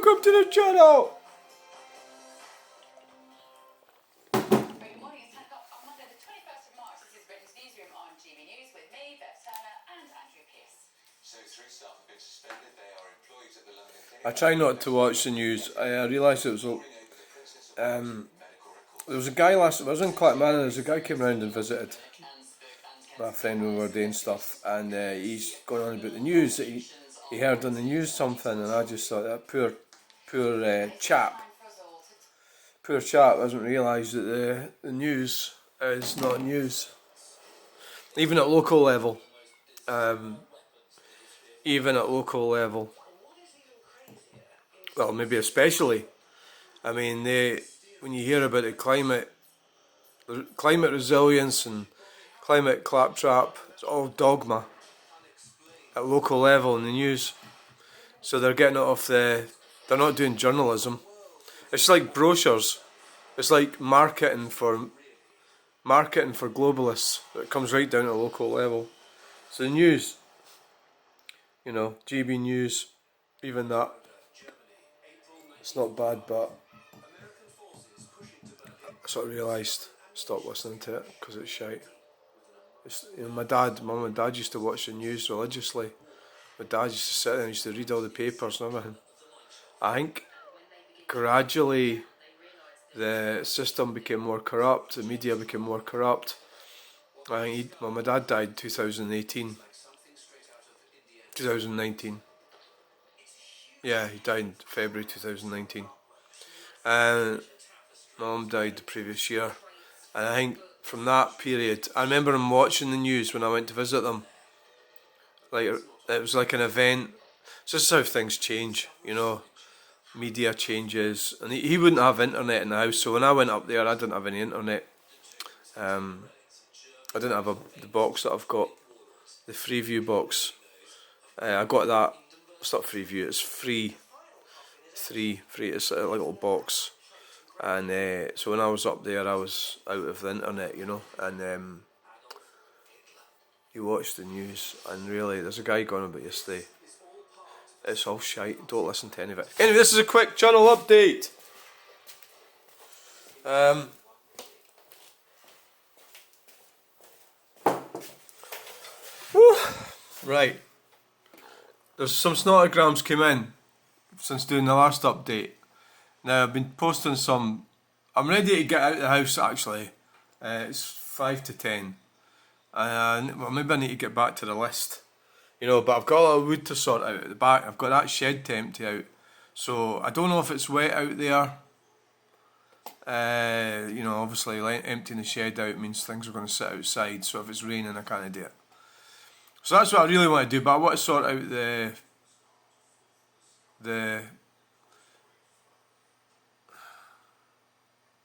welcome to the channel! Good morning, it's 10 o'clock on Monday the 21st of March. This is Britain's newsroom on GB News with me, Beth Turner and Andrew Pearce. So 3 staff have been suspended. They are employees at the London Clinic. I try not to watch the news. I realised it was there was a guy I was in Clackmannan, there's a guy came round and visited my friend when we were doing stuff, and he's going on about the news that he heard on the news something, and I just thought that poor chap hasn't realised that the news is not news, even at local level. Well, maybe especially. I mean, when you hear about the climate resilience and climate claptrap, it's all dogma at local level in the news. So they're getting it off they're not doing journalism. It's like brochures. It's like marketing for globalists. It comes right down to local level. So the news, you know, GB News, even that, it's not bad, but I sort of realised, stop listening to it because it's shite. You know, Mum and Dad used to watch the news religiously. My dad used to sit there and used to read all the papers and everything. I think gradually the system became more corrupt, the media became more corrupt. I think my dad died 2019. Yeah, he died in February 2019. And my mum died the previous year. And I think from that period, I remember him watching the news when I went to visit them. Like, it was like an event. It's just how things change, you know. Media changes. And he wouldn't have internet in the house, so when I went up there, I didn't have any internet. I didn't have the box that I've got, the Freeview box. I got that. It's not Freeview, it's free. It's a little box. And so when I was up there, I was out of the internet, you know, and you watch the news, and really, there's a guy going about yesterday. It's all shite, don't listen to any of it. Anyway, this is a quick channel update. Right. There's some snottograms came in since doing the last update. Now, I've been posting some. I'm ready to get out of the house actually. It's 5 to 10. Well, maybe I need to get back to the list. You know, but I've got a lot of wood to sort out at the back. I've got that shed to empty out. So, I don't know if it's wet out there. You know, obviously emptying the shed out means things are going to sit outside. So, if it's raining, I can't do it. So, that's what I really want to do. But I want to sort out the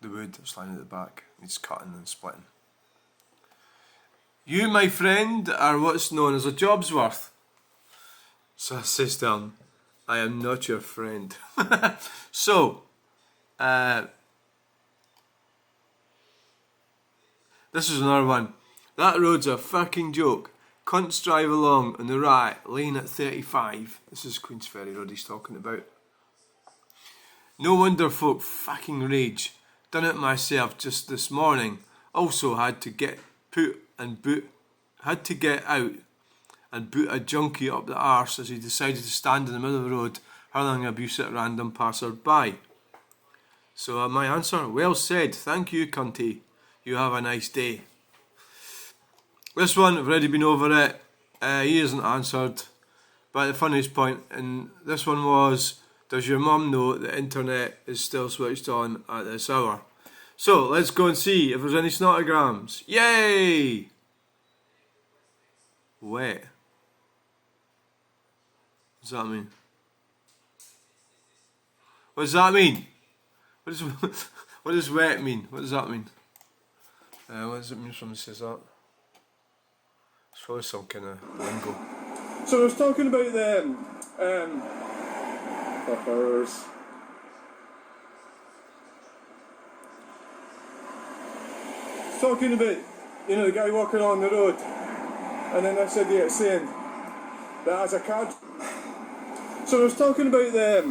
wood that's lying at the back. Needs cutting and splitting. You, my friend, are what's known as a job's worth. So I says to him, I am not your friend. So, this is another one. That road's a fucking joke. Cunts drive along on the right, lane at 35. This is Queensferry Road he's talking about. No wonder folk fucking rage. Done it myself just this morning. Also had to get out and boot a junkie up the arse as he decided to stand in the middle of the road hurling abuse at random passer-by. So my answer, well said, thank you cunty. You have a nice day. This one, I've already been over it. He hasn't answered. But the funniest point in this one was, does your mum know the internet is still switched on at this hour? So, let's go and see if there's any snottograms. Yay! Wet. What does that mean? What does that mean? What does wet mean? What does that mean? What does it mean when someone says that? It's probably some kind of lingo. So I was talking about the fuckers. Talking about, you know, the guy walking on the road, and then this idiot saying that as a card. So I was talking about the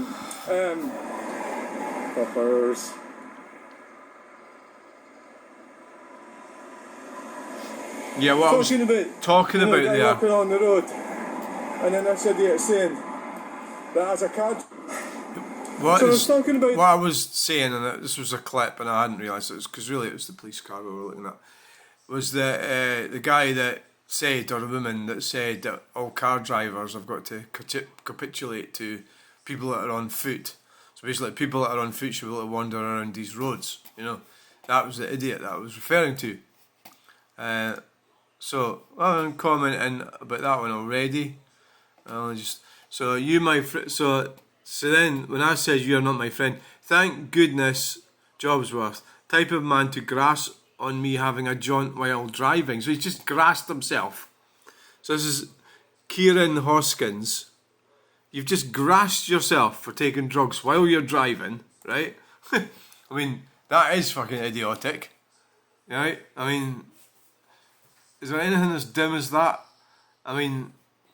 Fuckers. Yeah, what I was talking about guy there. walking on the road, and then this idiot saying that as a cad. What I was saying, and this was a clip, and I hadn't realised it was because really it was the police car we were looking at. Was that the guy that said, or the woman that said, that all car drivers have got to capitulate to people that are on foot. So basically, people that are on foot should be able to wander around these roads. You know, that was the idiot that I was referring to. So I'm commenting about that one already. So you, my friend. So then, when I said you're not my friend, thank goodness Jobsworth, type of man to grass on me having a jaunt while driving. So he's just grassed himself. So this is Kieran Hoskins. You've just grassed yourself for taking drugs while you're driving, right? I mean, that is fucking idiotic, right? I mean, is there anything as dim as that? I mean,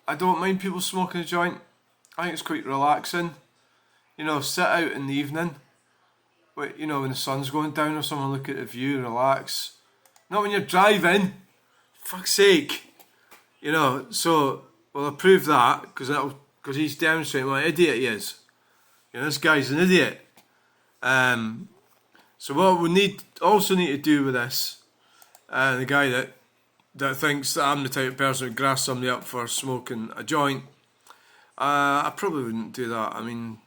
I don't mind people smoking a joint. I think it's quite relaxing. You know, sit out in the evening. Wait, you know, when the sun's going down or something, look at the view, relax. Not when you're driving. Fuck's sake. You know, so we'll approve that because he's demonstrating what an idiot he is. You know, this guy's an idiot. So what we also need to do with this, the guy that thinks that I'm the type of person who grass somebody up for smoking a joint, I probably wouldn't do that. I mean,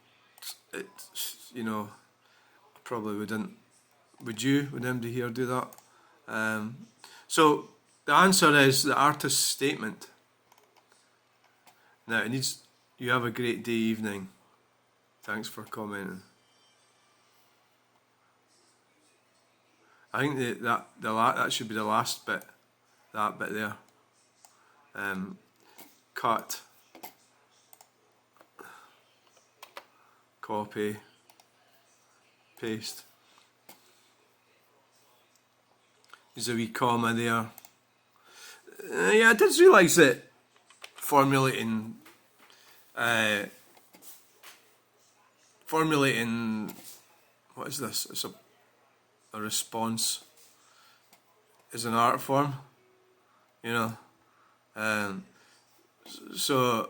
you know, I probably wouldn't. Would you? Would anybody here do that? So the answer is the artist's statement. Now it needs. You have a great day, evening. Thanks for commenting. I think that should be the last bit. That bit there. Cut. Copy. Paste. There's a wee comma there. Yeah, I did realise that formulating what is this? It's a response is an art form, you know. So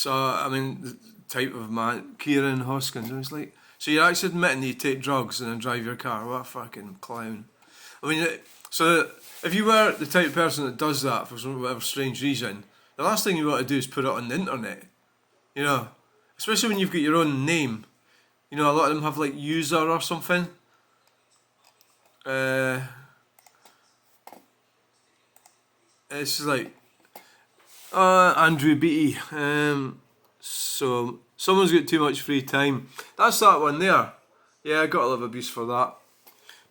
I mean, the type of man, Kieran Hoskins, I was like, so you're actually admitting that you take drugs and then drive your car? What a fucking clown. I mean, so if you were the type of person that does that for some whatever strange reason, the last thing you want to do is put it on the internet, you know, especially when you've got your own name. You know, a lot of them have like user or something. It's like Andrew Beattie. So someone's got too much free time. That's that one there. Yeah, I got a lot of abuse for that.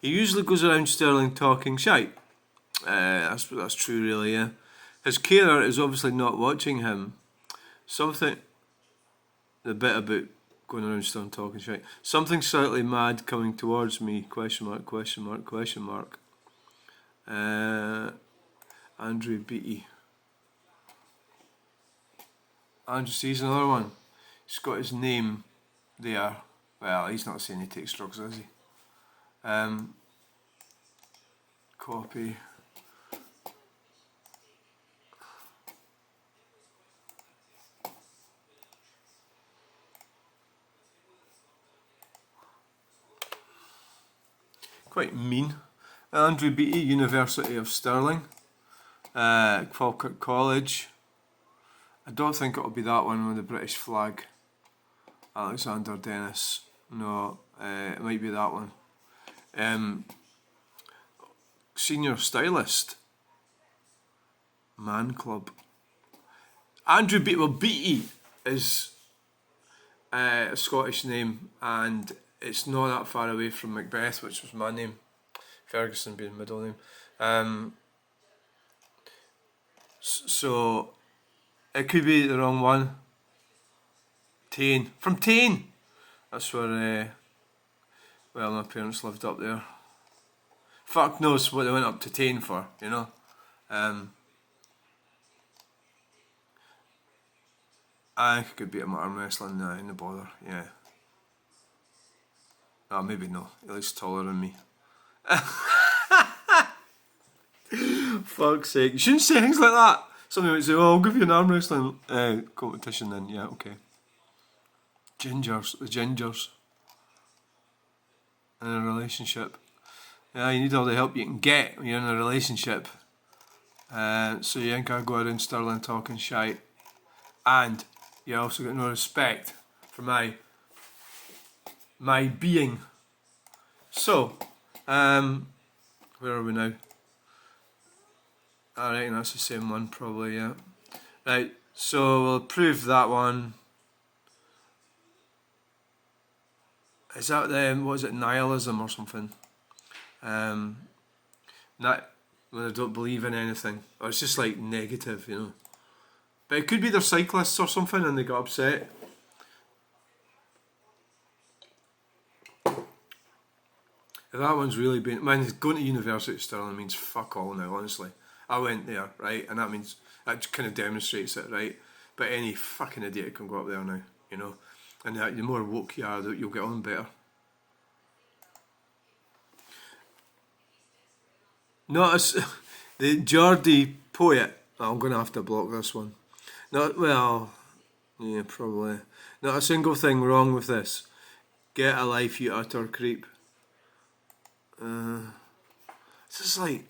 He usually goes around Sterling talking shite. That's true, really. Yeah. His carer is obviously not watching him. Something. The bit about going around Sterling talking shite. Something slightly mad coming towards me. Question mark. Question mark. Question mark. Andrew Beattie. Andrew sees another one. He's got his name there. Well, he's not saying he takes drugs, is he? Copy. Quite mean. Andrew Beattie, University of Stirling. Falkirk College. I don't think it'll be that one with the British flag. Alexander Dennis. No, it might be that one. Senior stylist. Man Club. Andrew Beattie. Well, Beattie is a Scottish name, and it's not that far away from Macbeth, which was my name. Ferguson being middle name. So it could be the wrong one. Tain. From Tain! That's where, my parents lived up there. Fuck knows what they went up to Tain for, you know. I think I could beat him at arm wrestling. Nah, in the bother. Yeah. Oh, maybe no. He looks taller than me. Fuck's sake. You shouldn't say things like that. Somebody might say, oh, I'll give you an arm wrestling competition then. Yeah, okay. Gingers. The gingers. In a relationship. Yeah, you need all the help you can get when you're in a relationship. So you ain't gotta go around Stirling talking shite. And you also got no respect for my being. So, where are we now? I reckon that's the same one probably, yeah. Right, so we'll approve that one. Is that what is it, nihilism or something? Not when they don't believe in anything. Or it's just like negative, you know. But it could be they're cyclists or something and they got upset. If that one's really been... Man, going to University of Stirling means fuck all now, honestly. I went there, right, and that kind of demonstrates it, right? But any fucking idiot can go up there now, you know? And the more woke you are, you'll get on better. Notice the Geordie poet. I'm going to have to block this one. Well, yeah, probably. Not a single thing wrong with this. Get a life, you utter creep. It's just like,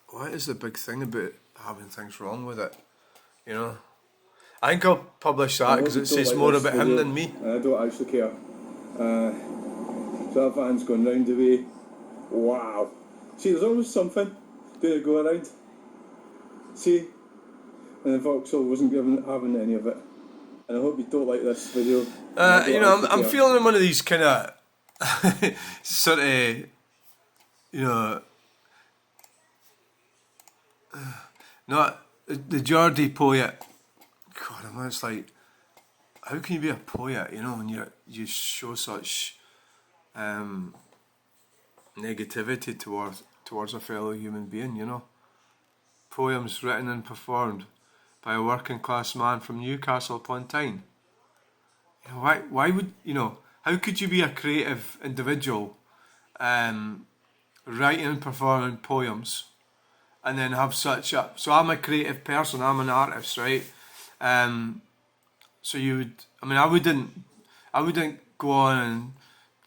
what is the big thing about having things wrong with it? You know? I think I'll publish that because it says more about him than me. I don't actually care. So that van's gone round the way. Wow. See, there's always something doing it go around. See? And then Vauxhall wasn't having any of it. And I hope you don't like this video. You know, I'm feeling one of these kind of sort of, you know, not the Geordie poet. God, I mean, it's like, how can you be a poet, you know, when you show such negativity towards a fellow human being, you know? Poems written and performed by a working class man from Newcastle upon Tyne. You know, why would, you know, how could you be a creative individual writing and performing poems and then have such a... So I'm a creative person, I'm an artist, right? So you would... I mean, I wouldn't go on and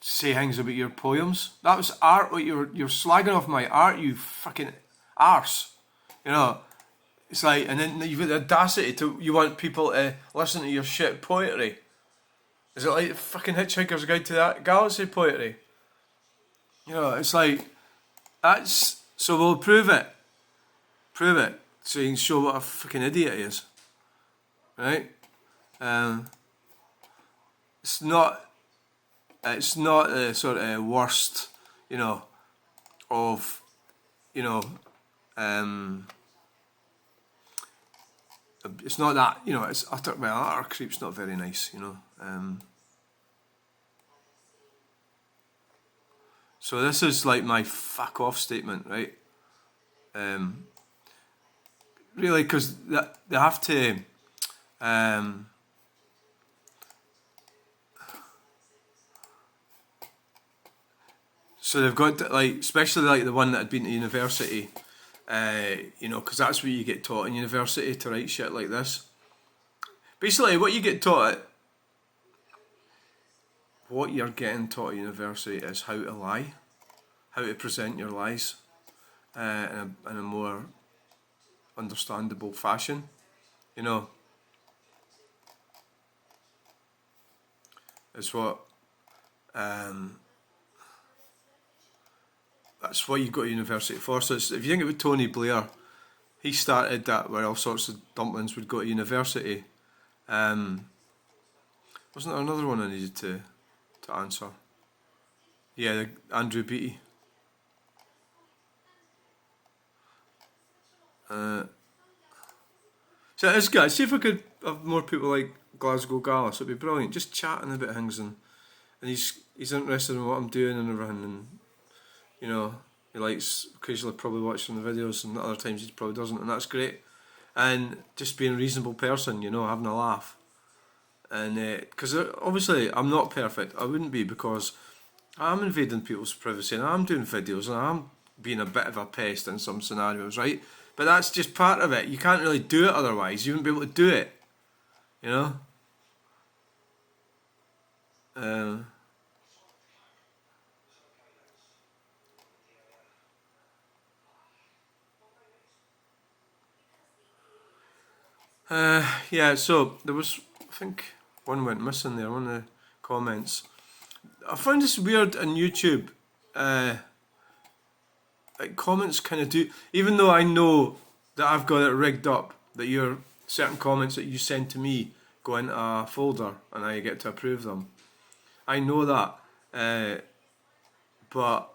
say things about your poems. That was art. What you're slagging off my art, you fucking arse. You know, it's like, and then you've got the audacity you want people to listen to your shit poetry. Is it like fucking Hitchhiker's Guide to that Galaxy poetry? You know, it's like, that's, so we'll prove it, so you can show what a fucking idiot he is, right? It's not the sort of worst, you know, of, you know, it's not that, you know, it's utter, well, utter creep's not very nice, you know. So this is like my fuck off statement, right? Really, because they have to, so they've got to, like, especially like the one that had been to university, you know, because that's what you get taught in university, to write shit like this. Basically, what you're getting taught at university is how to lie, how to present your lies in a more understandable fashion, you know. It's what that's what you go to university for. So if you think about Tony Blair, he started that where all sorts of dumplings would go to university. Wasn't there another one I needed to answer? Yeah, Andrew Beattie. So this guy, see if I could have more people like Glasgow Gallus, it'd be brilliant. Just chatting about things, and he's interested in what I'm doing and everything, and you know, he likes occasionally probably watching the videos, and other times he probably doesn't, and that's great. And just being a reasonable person, you know, having a laugh. And because obviously I'm not perfect, I wouldn't be, because I'm invading people's privacy and I'm doing videos and I'm being a bit of a pest in some scenarios, right? But that's just part of it. You can't really do it otherwise. You wouldn't be able to do it, you know? Yeah, so there was, I think one went missing there, one of the comments. I found this weird on YouTube. Like comments kind of do, even though I know that I've got it rigged up, that your certain comments that you send to me go into a folder and I get to approve them. I know that, but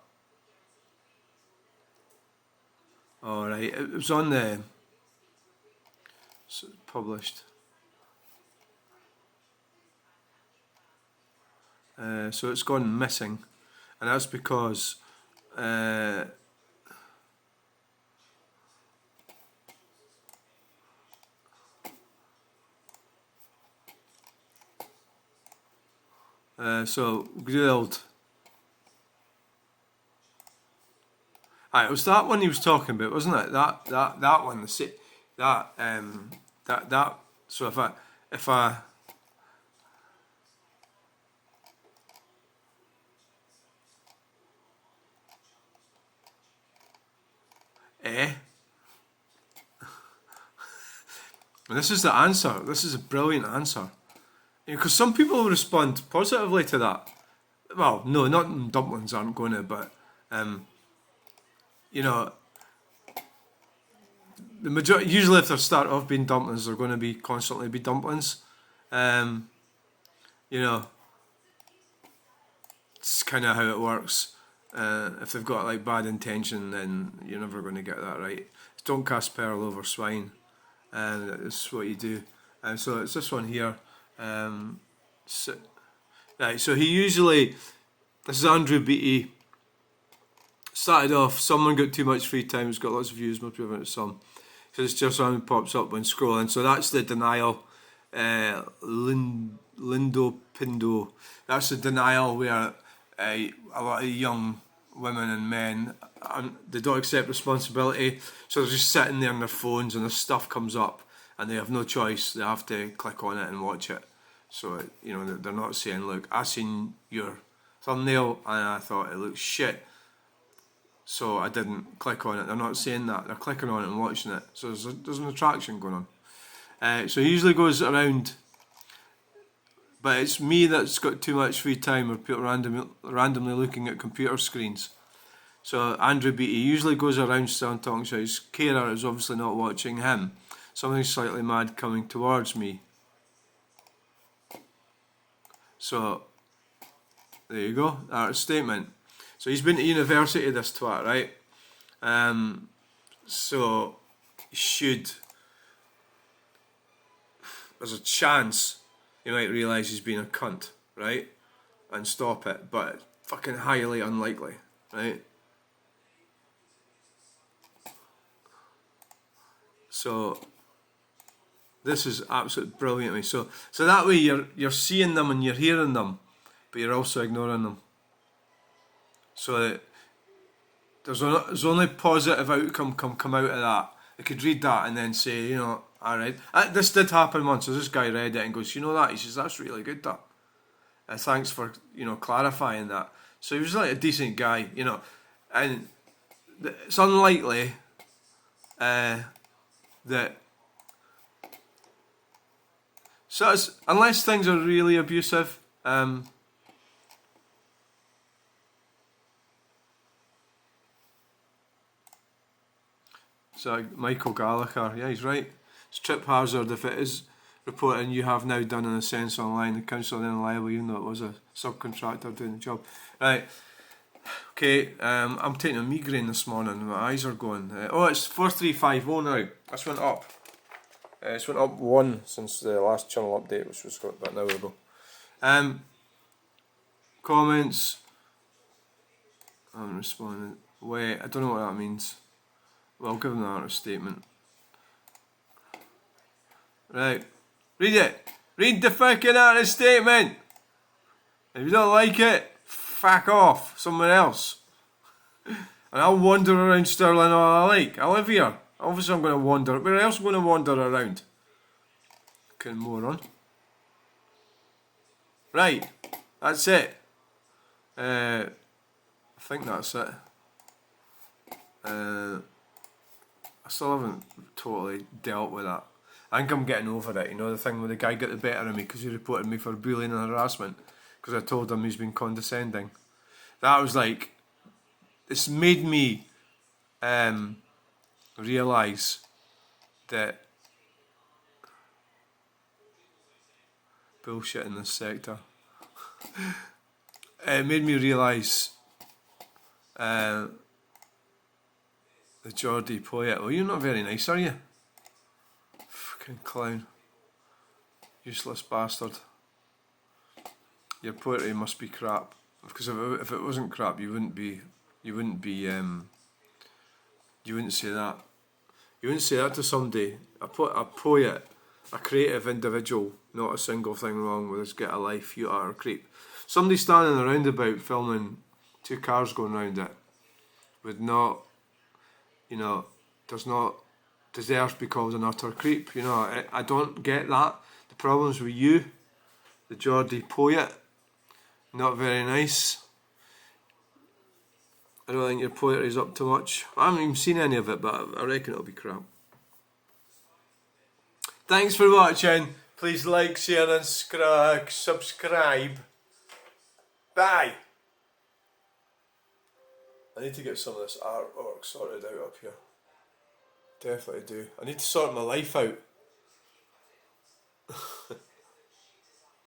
all right, it was on the published. So it's gone missing, and that's because so grilled. It was that one he was talking about, wasn't it? That one, that. So if I and this is the answer. This is a brilliant answer. Because some people will respond positively to that. Well, no, not dumplings aren't going to, but you know, the majority, usually if they start off being dumplings, they're going to be constantly be dumplings. You know, it's kind of how it works. If they've got like bad intention, then you're never going to get that right. Don't cast pearl over swine, and that's what you do. And so it's this one here. Right, so he usually, this is Andrew Beattie. Started off, someone got too much free time, it's got lots of views, must be about some. So it's just something pops up when scrolling. So that's the denial. Lindo Pindo. That's the denial where a lot of young women and men, they don't accept responsibility. So they're just sitting there on their phones and the stuff comes up and they have no choice. They have to click on it and watch it. So, you know, they're not saying, look, I seen your thumbnail and I thought it looked shit, so I didn't click on it. They're not saying that. They're clicking on it and watching it. So there's an attraction going on. So he usually goes around, but it's me that's got too much free time, or people randomly looking at computer screens. So Andrew Beattie usually goes around still talking shit. His carer is obviously not watching him. Something slightly mad coming towards me. So there you go. That's a statement. So he's been to university, this twat, right? So he should. There's a chance he might realise he's been a cunt, right? And stop it, but fucking highly unlikely, right? So this is absolutely brilliant. So that way you're seeing them and you're hearing them, but you're also ignoring them. So there's only positive outcome come out of that. I could read that and then say, you know, alright. This did happen once. So this guy read it and goes, you know that? He says, that's really good, that. Thanks for, you know, clarifying that. So he was like a decent guy, you know. And it's unlikely that... So it's, unless things are really abusive... So Michael Gallagher, yeah, he's right. It's trip hazard if it is reporting you have now done in a sense online. The council are then liable, even though it was a subcontractor doing the job. Right. Okay. I'm taking a migraine this morning. My eyes are going. It's 4350 now. This went up. It's went up 1 since the last channel update, which was about an hour ago. Comments. I'm responding. Wait, I don't know what that means. Well, I'll give them that a statement. Right, read it. Read the fucking artist statement. If you don't like it, fuck off somewhere else. And I'll wander around Stirling all I like. I live here. Obviously I'm going to wander. Where else am I going to wander around? Fucking moron. Right. That's it. I think that's it. I still haven't totally dealt with that. I think I'm getting over it. You know, the thing where the guy got the better of me because he reported me for bullying and harassment because I told him he's been condescending. That was like, it's made me realise that bullshit in this sector. It made me realise the Geordie poet. Well, you're not very nice, are you? Fucking clown. Useless bastard. Your poetry must be crap. Because if it wasn't crap, you wouldn't say that. You wouldn't say that to somebody. A poet, a creative individual, not a single thing wrong with us. Get a life, you are a creep. Somebody standing around about filming 2 cars going round it would not, you know, does not deserve to be called an utter creep. You know, I don't get that. The problem's with you, the Geordie poet. Not very nice. I don't think your poetry's up to much. I haven't even seen any of it, but I reckon it'll be crap. Thanks for watching. Please like, share and subscribe. Bye. I need to get some of this artwork sorted out up here. Definitely do. I need to sort my life out.